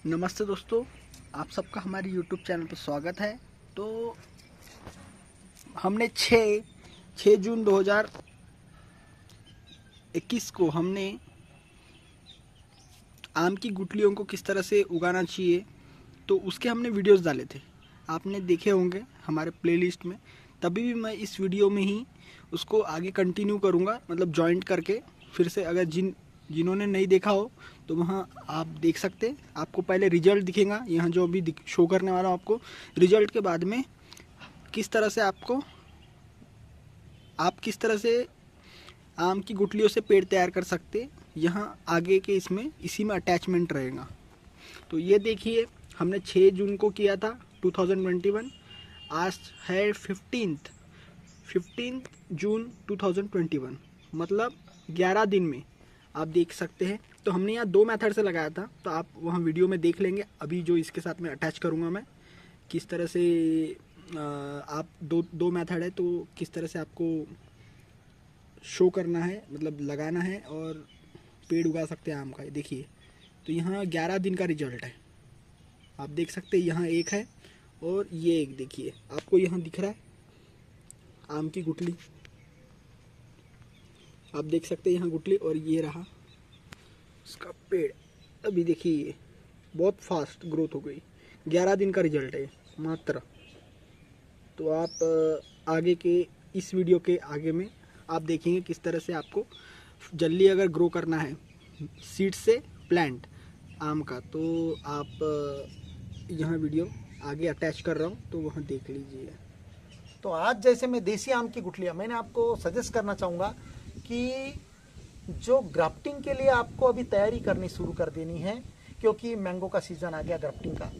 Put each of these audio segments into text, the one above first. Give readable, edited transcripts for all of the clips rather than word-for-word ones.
नमस्ते दोस्तों, आप सबका हमारे YouTube चैनल पर स्वागत है। तो हमने 6 जून 2021 को हमने आम की गुठलियों को किस तरह से उगाना चाहिए तो उसके हमने वीडियोस डाले थे। आपने देखे होंगे हमारे प्लेलिस्ट में। तभी भी मैं इस वीडियो में ही उसको आगे कंटिन्यू करूँगा, मतलब जॉइंट करके फिर से। अगर जिन्होंने नहीं देखा हो तो वहाँ आप देख सकते। आपको पहले रिजल्ट दिखेगा, यहाँ जो अभी शो करने वाला हूँ आपको। रिजल्ट के बाद में किस तरह से आप किस तरह से आम की गुठलियों से पेड़ तैयार कर सकते, यहाँ आगे के इसी में अटैचमेंट रहेगा। तो ये देखिए, हमने 6 जून को किया था 2021। आज है 15 जून 2021, मतलब 11 दिन में आप देख सकते हैं। तो हमने यहाँ 2 मेथड से लगाया था, तो आप वहाँ वीडियो में देख लेंगे। अभी जो इसके साथ में अटैच करूँगा मैं, किस तरह से आप दो मेथड है, तो किस तरह से आपको शो करना है, मतलब लगाना है और पेड़ उगा सकते हैं आम का। देखिए, तो यहाँ 11 दिन का रिजल्ट है, आप देख सकते हैं। यहाँ एक है और ये एक, देखिए आपको यहाँ दिख रहा है आम की गुठली, आप देख सकते हैं यहाँ गुठली, और ये रहा इसका पेड़। अभी देखिए बहुत फास्ट ग्रोथ हो गई। 11 दिन का रिजल्ट है मात्र। तो आप आगे के इस वीडियो के आगे में आप देखेंगे किस तरह से आपको जल्दी अगर ग्रो करना है सीड से प्लांट आम का, तो आप यहाँ वीडियो आगे अटैच कर रहा हूँ, तो वहाँ देख लीजिए। तो आज जैसे मैं देसी आम की गुठलियाँ मैंने आपको सजेस्ट करना चाहूँगा कि जो ग्राफ्टिंग के लिए आपको अभी तैयारी करनी शुरू कर देनी है, क्योंकि मैंगो का सीज़न आ गया ग्राफ्टिंग का।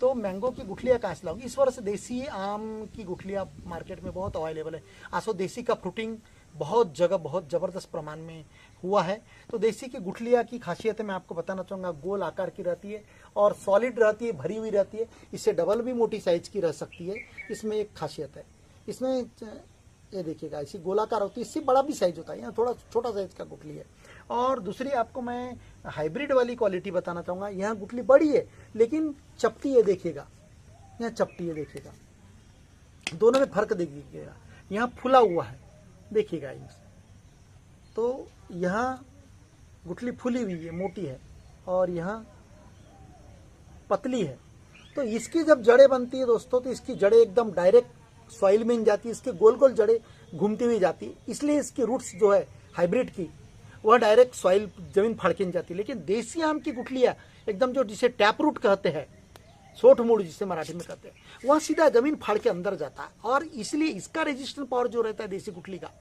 तो मैंगो की गुठलियाँ कहाँ से लाओगी? इस वर्ष देसी आम की गुठलियाँ मार्केट में बहुत अवेलेबल है। आसो देसी का फ्रूटिंग बहुत जगह बहुत ज़बरदस्त प्रमाण में हुआ है। तो देसी की गुठलियाँ की खासियत मैं आपको बताना चाहूँगा। गोल आकार की रहती है और सॉलिड रहती है, भरी हुई रहती है। इससे डबल भी मोटी साइज की रह सकती है। इसमें एक खासियत है, इसमें ये देखिएगा ऐसी गोलाकार होती है, इससे बड़ा भी साइज होता है। यहाँ थोड़ा छोटा साइज का गुठली है। और दूसरी आपको मैं हाइब्रिड वाली क्वालिटी बताना चाहूँगा। यहाँ गुठली बड़ी है लेकिन चपटी है, देखिएगा यहाँ चपटी है, देखिएगा दोनों में फर्क देखिएगा। यहाँ फुला हुआ है, देखिएगा इनसे, तो यहाँ गुठली फुली हुई है, मोटी है, और यहाँ पतली है। तो इसकी जब जड़ें बनती है दोस्तों, तो इसकी जड़ें एकदम डायरेक्ट सॉइल में जाती है। इसके गोल गोल जड़ें घूमती हुई जाती है, इसलिए इसकी रूट्स जो है हाइब्रिड की वह डायरेक्ट सॉइल जमीन फाड़ के जाती है। लेकिन देसी आम की गुठलियाँ एकदम जो जिसे टैप रूट कहते हैं, सोठ मूड़ जिसे मराठी में कहते हैं, वह सीधा जमीन फाड़ के अंदर जाता है। और इसलिए इसका रेजिस्टेंस पावर जो रहता है देसी गुठली का,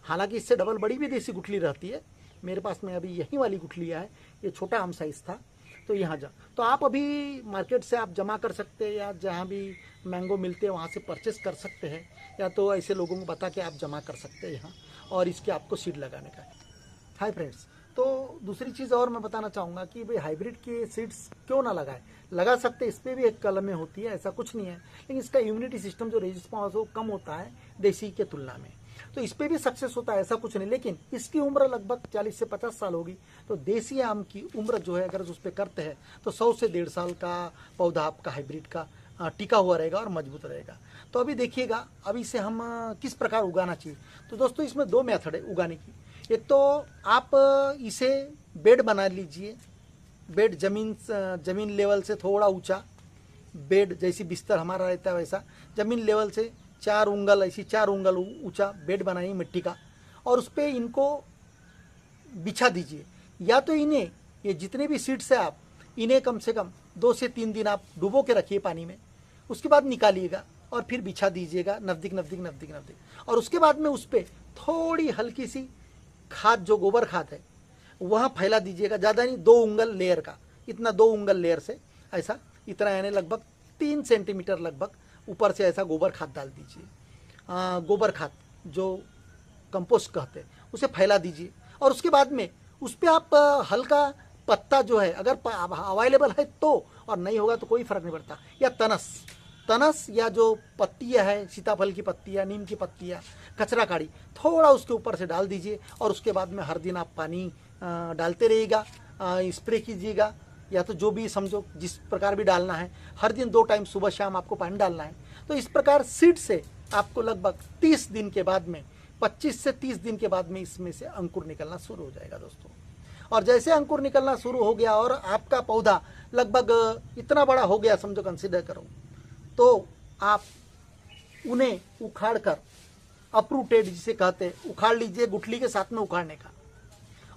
हालांकि इससे डबल बड़ी भी देसी गुठली रहती है। मेरे पास में अभी यही वाली गुठलियाँ है, ये छोटा आम साइज था। तो यहाँ तो आप अभी मार्केट से आप जमा कर सकते हैं, या जहाँ भी मैंगो मिलते हैं वहाँ से परचेस कर सकते हैं, या तो ऐसे लोगों को बता के आप जमा कर सकते हैं यहाँ, और इसके आपको सीड लगाने का है। हाय फ्रेंड्स, तो दूसरी चीज़ और मैं बताना चाहूँगा कि भाई हाइब्रिड के सीड्स क्यों ना लगाए, लगा सकते, इस पर भी एक कलमें होती है, ऐसा कुछ नहीं है। लेकिन इसका इम्यूनिटी सिस्टम जो रेजिस्टेंस वो कम होता है देसी के तुलना में, तो इस पर भी सक्सेस होता है, ऐसा कुछ नहीं। लेकिन इसकी उम्र लगभग 40 से 50 साल होगी। तो देसी आम की उम्र जो है अगर उस पर करते हैं तो 100 से 1.5 साल का पौधा आपका हाइब्रिड का टिका हुआ रहेगा और मजबूत रहेगा। तो अभी देखिएगा, अभी इसे हम किस प्रकार उगाना चाहिए। तो दोस्तों इसमें 2 मेथड है उगाने की। एक तो आप इसे बेड बना लीजिए, बेड जमीन लेवल से थोड़ा ऊंचा, बेड जैसी बिस्तर हमारा रहता है वैसा जमीन लेवल से 4 उंगल, ऐसी 4 उंगल ऊंचा बेड बनाइए मिट्टी का, और उस पर इनको बिछा दीजिए। या तो इन्हें, ये जितने भी सीड्स है, आप इन्हें कम से कम 2 से 3 दिन आप डुबो के रखिए पानी में, उसके बाद निकालिएगा और फिर बिछा दीजिएगा नज़दीक नज़दीक नज़दीक नज़दीक। और उसके बाद में उस पर थोड़ी हल्की सी खाद, जो गोबर खाद है, वहाँ फैला दीजिएगा। ज़्यादा नहीं, 2 उंगल लेयर का, इतना 2 उंगल लेयर से ऐसा, इतना यानी लगभग 3 सेंटीमीटर लगभग ऊपर से ऐसा गोबर खाद डाल दीजिए। गोबर खाद जो कंपोस्ट कहते हैं, उसे फैला दीजिए। और उसके बाद में उस पर आप हल्का पत्ता जो है, अगर अवेलेबल है तो, और नहीं होगा तो कोई फर्क नहीं पड़ता, या तनस या जो पत्तियाँ है, सीताफल की पत्तियाँ, नीम की पत्तियाँ, कचरा काड़ी, थोड़ा उसके ऊपर से डाल दीजिए। और उसके बाद में हर दिन आप पानी डालते रहिएगा, स्प्रे कीजिएगा। या तो जो भी समझो जिस प्रकार भी डालना है, हर दिन 2 टाइम सुबह शाम आपको पानी डालना है। तो इस प्रकार सीड से आपको लगभग 30 दिन के बाद में, 25 से 30 दिन के बाद में इसमें से अंकुर निकलना शुरू हो जाएगा दोस्तों। और जैसे अंकुर निकलना शुरू हो गया और आपका पौधा लगभग इतना बड़ा हो गया समझो, कंसिडर करो, तो आप उन्हें उखाड़ कर, अपरूटेड जिसे कहते हैं, उखाड़ लीजिए, गुठली के साथ में उखाड़ने का।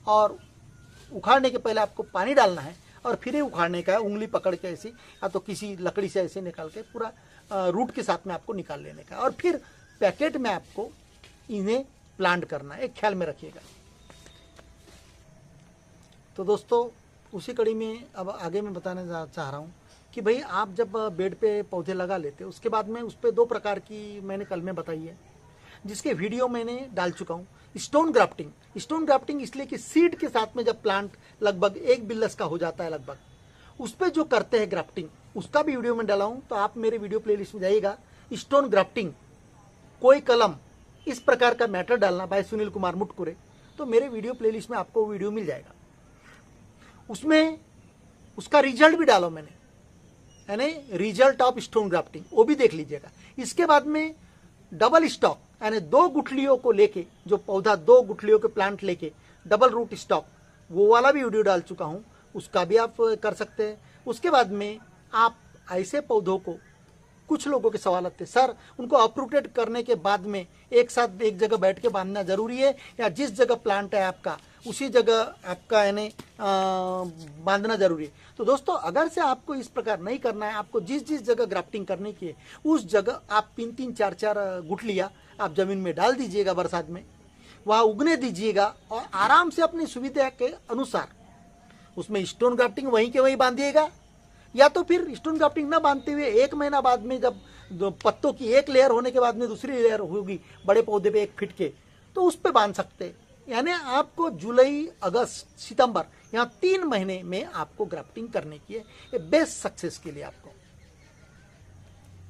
और उखाड़ने के पहले आपको पानी डालना है और फिर ही उखाड़ने का है, उंगली पकड़ के ऐसी, या तो किसी लकड़ी से ऐसे निकाल के पूरा रूट के साथ में आपको निकाल लेने का। और फिर पैकेट में आपको इन्हें प्लांट करना है, एक ख्याल में रखिएगा। तो दोस्तों उसी कड़ी में अब आगे मैं बताने चाह रहा हूँ कि भाई आप जब बेड पे पौधे लगा लेते, उसके बाद में उस पर 2 प्रकार की मैंने कल में बताई है, जिसके वीडियो मैंने डाल चुका हूँ। स्टोन ग्राफ्टिंग इसलिए कि सीड के साथ में जब प्लांट लगभग 1 बिल्लस का हो जाता है लगभग, उस पर जो करते हैं ग्राफ्टिंग, उसका भी वीडियो में डाला हूँ। तो आप मेरे वीडियो प्लेलिस्ट में जाइएगा, स्टोन ग्राफ्टिंग कोई कलम, इस प्रकार का मैटर डालना बाय सुनील कुमार मुटकुरे, तो मेरे वीडियो प्लेलिस्ट में आपको वीडियो मिल जाएगा। उसमें उसका रिजल्ट भी डालो मैंने, यानी रिजल्ट ऑफ स्टोन ग्राफ्टिंग, वो भी देख लीजिएगा। इसके बाद में डबल स्टॉक, यानी 2 गुठलियों को लेके, जो पौधा 2 गुठलियों के प्लांट लेके डबल रूट स्टॉक, वो वाला भी वीडियो डाल चुका हूँ, उसका भी आप कर सकते हैं। उसके बाद में आप ऐसे पौधों को, कुछ लोगों के सवाल आते हैं, सर उनको अपरूटेड करने के बाद में एक साथ एक जगह बैठ के बांधना जरूरी है, या जिस जगह प्लांट है आपका उसी जगह आपका यानी बांधना जरूरी है? तो दोस्तों अगर से आपको इस प्रकार नहीं करना है, आपको जिस जिस जगह ग्राफ्टिंग करने की है उस जगह आप 3-3, 4-4 गुठलियाँ आप जमीन में डाल दीजिएगा, बरसात में वहाँ उगने दीजिएगा, और आराम से अपनी सुविधा के अनुसार उसमें स्टोन ग्राफ्टिंग वहीं के वहीं बांधिएगा, या तो फिर स्टोन ग्राफ्टिंग ना बांधते हुए 1 महीना बाद में जब पत्तों की एक लेयर होने के बाद में दूसरी लेयर होगी बड़े पौधे पे 1 फीट के, तो उस पर बांध सकते हैं। यानी आपको जुलाई, अगस्त, सितंबर, यहाँ 3 महीने में आपको ग्राफ्टिंग करने की है, ये बेस्ट सक्सेस के लिए आपको।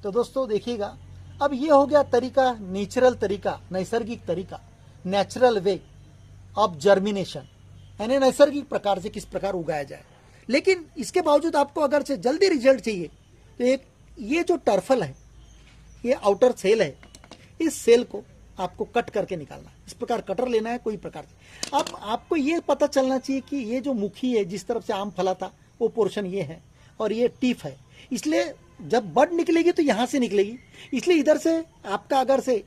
तो दोस्तों देखिएगा, अब ये हो गया तरीका, नेचुरल तरीका, नैसर्गिक तरीका, नेचुरल वे ऑफ जर्मिनेशन, यानी नैसर्गिक प्रकार से किस प्रकार उगाया जाए। लेकिन इसके बावजूद आपको अगर से जल्दी रिजल्ट चाहिए तो एक ये जो टर्फल है, ये आउटर सेल है, इस सेल को आपको कट करके निकालना, इस प्रकार कटर लेना है कोई प्रकार से। अब आपको ये पता चलना चाहिए कि ये जो मुखी है, जिस तरफ से आम फला था वो पोर्शन ये है, और ये टिप है, इसलिए जब बड निकलेगी तो यहाँ से निकलेगी, इसलिए इधर से आपका अगर से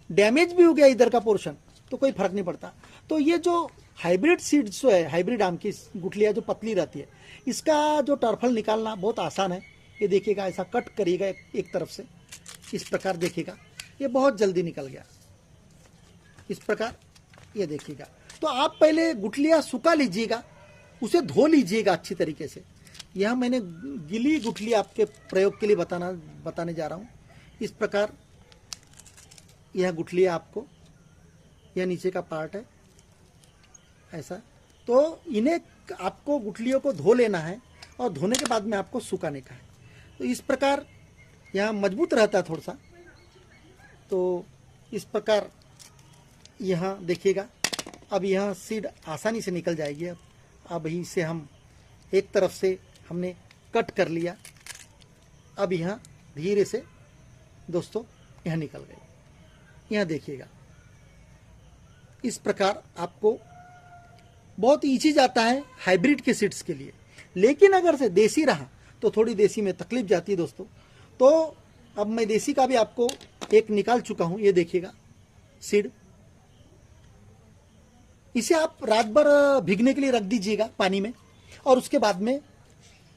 डैमेज भी हो गया इधर का पोर्शन तो कोई फर्क नहीं पड़ता। तो ये जो हाइब्रिड सीड्स जो है, हाइब्रिड आम की गुठलियाँ जो पतली रहती है, इसका जो टर्फल निकालना बहुत आसान है। ये देखिएगा, ऐसा कट करिएगा एक तरफ से, इस प्रकार देखिएगा, ये बहुत जल्दी निकल गया, इस प्रकार ये देखिएगा। तो आप पहले गुठलियाँ सुखा लीजिएगा, उसे धो लीजिएगा अच्छी तरीके से। यह मैंने गीली गुठली आपके प्रयोग के लिए बताने जा रहा हूँ। इस प्रकार यह गुठलियाँ आपको, यह नीचे का पार्ट है ऐसा, तो इन्हें आपको गुठलियों को धो लेना है, और धोने के बाद में आपको सुखाने का है। तो इस प्रकार यहाँ मजबूत रहता है थोड़ा सा, तो इस प्रकार यहाँ देखिएगा। अब यह सीड आसानी से निकल जाएगी। अब इसे हम एक तरफ से हमने कट कर लिया, अब यहाँ धीरे से दोस्तों यह निकल गई। यहाँ देखिएगा, इस प्रकार आपको बहुत ईजी जाता है हाइब्रिड के सीड्स के लिए। लेकिन अगर से देसी रहा तो थोड़ी देसी में तकलीफ जाती है दोस्तों। तो अब मैं देसी का भी आपको एक निकाल चुका हूँ, ये देखिएगा सीड। इसे आप रात भर भीगने के लिए रख दीजिएगा पानी में, और उसके बाद में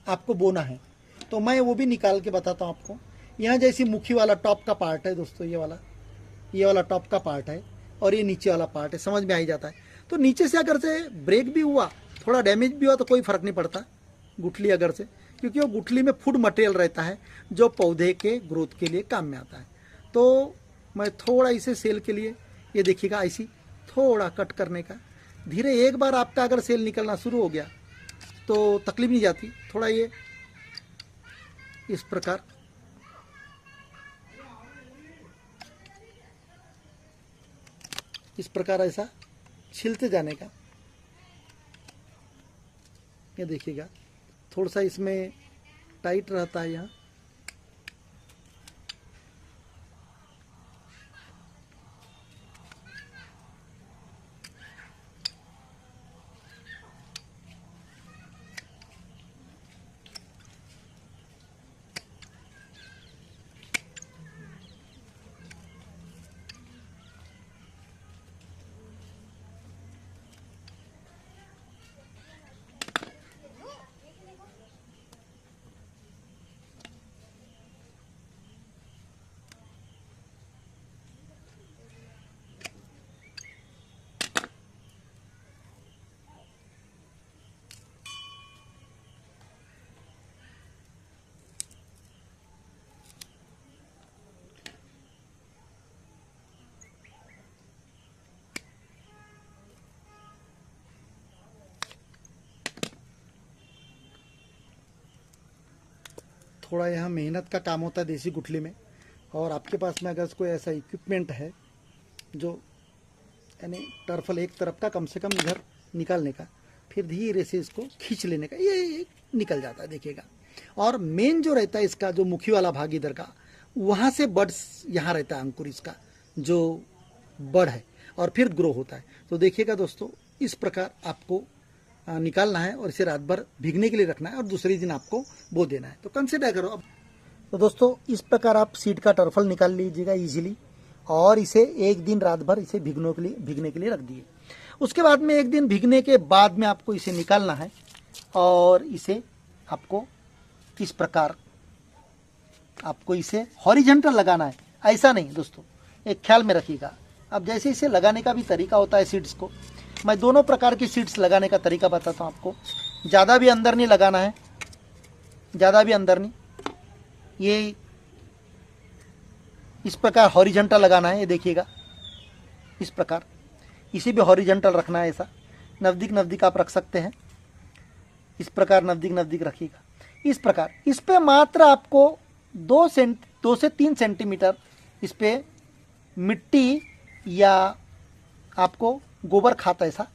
आपको बोना है। तो मैं वो भी निकाल के बताता हूँ आपको। यहाँ जैसी मुखी वाला टॉप का पार्ट है दोस्तों, ये वाला टॉप का पार्ट है, और ये नीचे वाला पार्ट है, समझ में आ ही जाता है। तो नीचे से अगर से ब्रेक भी हुआ, थोड़ा डैमेज भी हुआ, तो कोई फर्क नहीं पड़ता गुठली अगर से, क्योंकि वो गुठली में फूड मटेरियल रहता है जो पौधे के ग्रोथ के लिए काम में आता है। तो मैं थोड़ा इसे सेल के लिए, ये देखिएगा ऐसी थोड़ा कट करने का, धीरे, एक बार आपका अगर सेल निकलना शुरू हो गया तो तकलीफ नहीं जाती। थोड़ा ये इस प्रकार ऐसा छिलते जाने का, ये देखिएगा। थोड़ा सा इसमें टाइट रहता है यहाँ। थोड़ा यहाँ मेहनत का काम होता है देसी गुठली में, और आपके पास में अगर कोई ऐसा इक्विपमेंट है जो यानी टर्फल एक तरफ का कम से कम इधर निकालने का, फिर धीरे से इसको खींच लेने का, ये निकल जाता है देखिएगा। और मेन जो रहता है इसका जो मुखी वाला भाग इधर का, वहाँ से बड्स यहाँ रहता है, अंकुर इसका जो बड़ है, और फिर ग्रो होता है। तो देखिएगा दोस्तों, इस प्रकार आपको निकालना है और इसे रात भर भीगने के लिए रखना है और दूसरे दिन आपको बो देना है। तो कंसिडर करो अब। तो दोस्तों इस प्रकार आप सीड का टर्फल निकाल लीजिएगा इजीली, और इसे एक दिन रात भर इसे भीगने के लिए रख दिए। उसके बाद में एक दिन भीगने के बाद में आपको इसे निकालना है और इसे आपको इस प्रकार आपको इसे हॉरिजॉन्टल लगाना है, ऐसा नहीं दोस्तों, एक ख्याल में रखिएगा। अब जैसे इसे लगाने का भी तरीका होता है सीड्स को, मैं दोनों प्रकार की सीड्स लगाने का तरीका बताता हूँ आपको। ज़्यादा भी अंदर नहीं लगाना है, ज़्यादा भी अंदर नहीं, ये इस प्रकार हॉरिजॉन्टल लगाना है। ये देखिएगा इस प्रकार, इसे भी हॉरिजॉन्टल रखना है, ऐसा नज़दीक नज़दीक आप रख सकते हैं, इस प्रकार नज़दीक नज़दीक रखिएगा। इस प्रकार इस पे मात्र आपको 2 से 3 सेंटीमीटर इस पे मिट्टी या आपको गोबर खाद ऐसा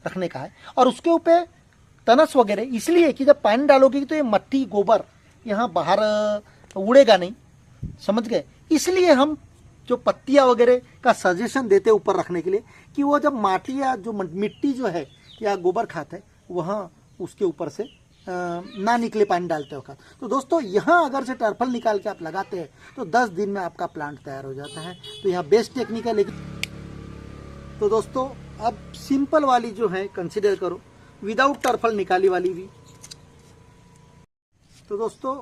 रखने का है, और उसके ऊपर तनस वगैरह, इसलिए कि जब पानी डालोगे तो ये मट्टी गोबर यहाँ बाहर उड़ेगा नहीं, समझ गए। इसलिए हम जो पत्तियाँ वगैरह का सजेशन देते हैं ऊपर रखने के लिए, कि वो जब माटी या जो मिट्टी जो है या गोबर खाद है वहाँ उसके ऊपर से ना निकले पानी डालते वक्त। तो दोस्तों यहाँ अगर से टर्फल निकाल के आप लगाते हैं तो 10 दिन में आपका प्लांट तैयार हो जाता है। तो यहाँ बेस्ट टेक्निक है। लेकिन तो दोस्तों अब सिंपल वाली जो है कंसीडर करो, विदाउट टर्फल निकाली वाली भी। तो दोस्तों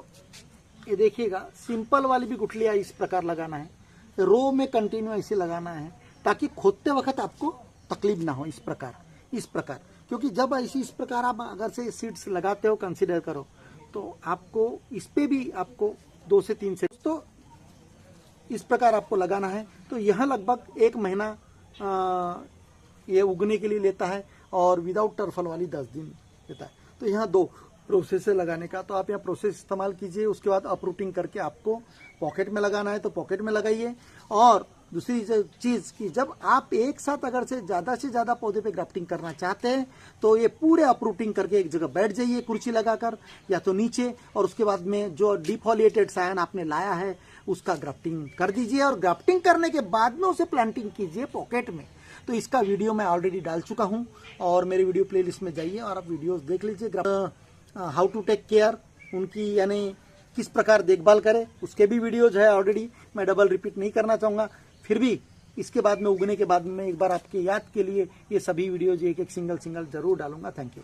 ये देखिएगा, सिंपल वाली भी गुठलियाँ इस प्रकार लगाना है, रो में कंटिन्यू ऐसे लगाना है, ताकि खोदते वक्त आपको तकलीफ ना हो। इस प्रकार क्योंकि जब ऐसी इस प्रकार आप अगर से सीड्स लगाते हो, कंसीडर करो, तो आपको इस पे भी आपको 2 से 3 से तो इस प्रकार आपको लगाना है। तो यह लगभग 1 महीना ये उगने के लिए लेता है, और विदाउट टर्फल वाली 10 दिन लेता है। तो यहाँ 2 प्रोसेस है लगाने का, तो आप यहाँ प्रोसेस इस्तेमाल कीजिए। उसके बाद अपरूटिंग करके आपको पॉकेट में लगाना है तो पॉकेट में लगाइए। और दूसरी चीज़ कि जब आप एक साथ अगर से ज़्यादा पौधे पे ग्राफ्टिंग करना चाहते हैं तो ये पूरे अपरूटिंग करके एक जगह बैठ जाइए कुर्सी लगाकर या तो नीचे, और उसके बाद में जो डिफोलिएटेड सायन आपने लाया है उसका ग्राफ्टिंग कर दीजिए, और ग्राफ्टिंग करने के बाद में उसे प्लांटिंग कीजिए पॉकेट में। तो इसका वीडियो मैं ऑलरेडी डाल चुका हूँ, और मेरे वीडियो प्लेलिस्ट में जाइए और आप वीडियोस देख लीजिए। हाउ टू टेक केयर, उनकी यानी किस प्रकार देखभाल करें, उसके भी वीडियोज है ऑलरेडी, मैं डबल रिपीट नहीं करना चाहूँगा। फिर भी इसके बाद में उगने के बाद में एक बार आपके याद के लिए ये सभी वीडियोज एक सिंगल जरूर डालूंगा। Thank you.